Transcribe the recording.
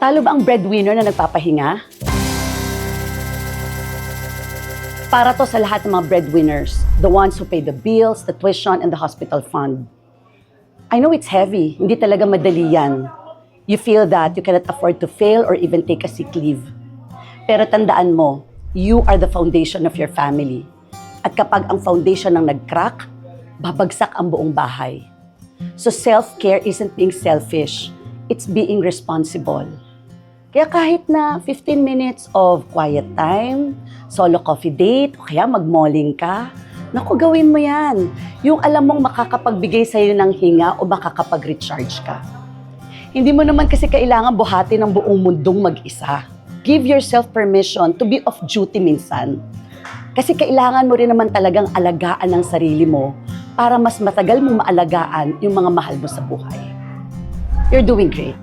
Talo ba ang breadwinner na nagpapahinga? Para to sa lahat ng mga breadwinners, the ones who pay the bills, the tuition, and the hospital fund. I know it's heavy, hindi talaga madali yan. You feel that you cannot afford to fail or even take a sick leave. Pero tandaan mo, you are the foundation of your family. At kapag ang foundation ang nag-crack, babagsak ang buong bahay. So self-care isn't being selfish, it's being responsible. Kaya kahit na 15 minutes of quiet time, solo coffee date, o kaya mag-malling ka, naku, gawin mo yan. Yung alam mong makakapagbigay sa'yo ng hinga o makakapag-recharge ka. Hindi mo naman kasi kailangan buhatin ang buong mundong mag-isa. Give yourself permission to be off duty minsan. Kasi kailangan mo rin naman talagang alagaan ang sarili mo para mas matagal mong maalagaan yung mga mahal mo sa buhay. You're doing great.